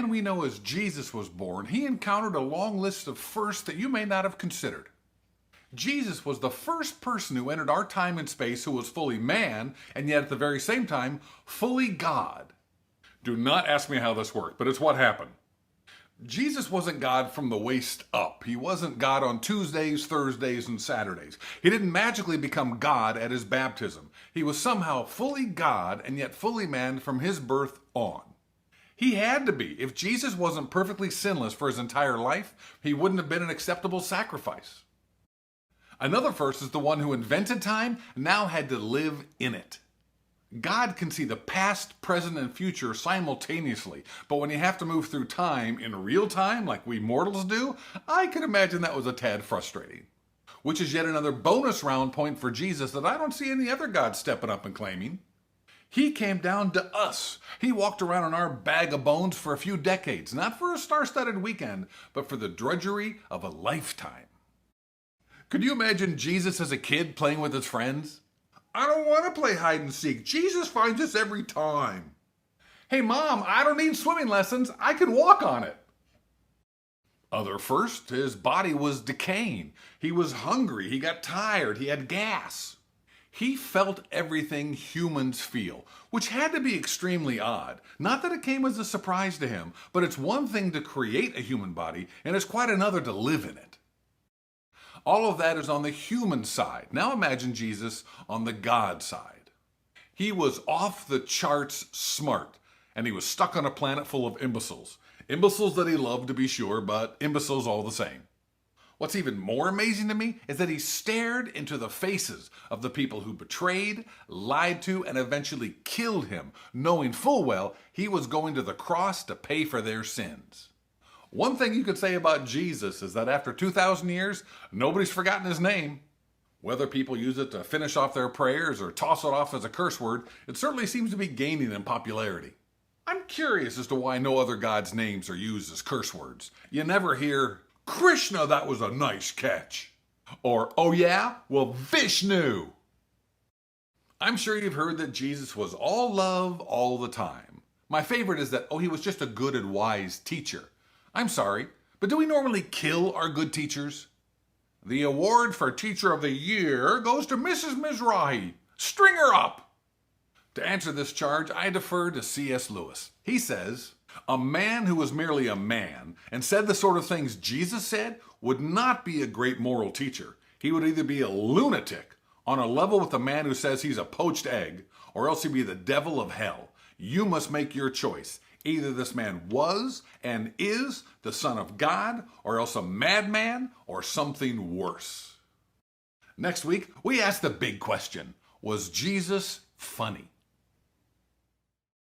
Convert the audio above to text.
man we know as Jesus was born, he encountered a long list of firsts that you may not have considered. Jesus was the first person who entered our time and space who was fully man, and yet at the very same time, fully God. Do not ask me how this worked, but it's what happened. Jesus wasn't God from the waist up. He wasn't God on Tuesdays, Thursdays, and Saturdays. He didn't magically become God at his baptism. He was somehow fully God and yet fully man from his birth on. He had to be. If Jesus wasn't perfectly sinless for his entire life, he wouldn't have been an acceptable sacrifice. Another first is the one who invented time now had to live in it. God can see the past, present, and future simultaneously, but when you have to move through time in real time like we mortals do, I can imagine that was a tad frustrating. Which is yet another bonus round point for Jesus that I don't see any other God stepping up and claiming. He came down to us. He walked around in our bag of bones for a few decades, not for a star-studded weekend, but for the drudgery of a lifetime. Could you imagine Jesus as a kid playing with his friends? I don't want to play hide and seek. Jesus finds us every time. Hey Mom, I don't need swimming lessons. I can walk on it. Other first, his body was decaying. He was hungry. He got tired. He had gas. He felt everything humans feel, which had to be extremely odd. Not that it came as a surprise to him, but it's one thing to create a human body, and it's quite another to live in it. All of that is on the human side. Now imagine Jesus on the God side. He was off the charts smart, and he was stuck on a planet full of imbeciles. Imbeciles that he loved, to be sure, but imbeciles all the same. What's even more amazing to me is that he stared into the faces of the people who betrayed, lied to, and eventually killed him, knowing full well he was going to the cross to pay for their sins. One thing you could say about Jesus is that after 2,000 years, nobody's forgotten his name. Whether people use it to finish off their prayers or toss it off as a curse word, it certainly seems to be gaining in popularity. I'm curious as to why no other gods' names are used as curse words. You never hear, Krishna, that was a nice catch. Or, oh yeah? Well, Vishnu. I'm sure you've heard that Jesus was all love all the time. My favorite is that, oh, he was just a good and wise teacher. I'm sorry, but do we normally kill our good teachers? The award for Teacher of the Year goes to Mrs. Mizrahi. String her up! To answer this charge, I defer to C.S. Lewis. He says, a man who was merely a man and said the sort of things Jesus said would not be a great moral teacher. He would either be a lunatic on a level with the man who says he's a poached egg, or else he'd be the devil of hell. You must make your choice. Either this man was and is the Son of God, or else a madman, or something worse. Next week, we ask the big question, was Jesus funny?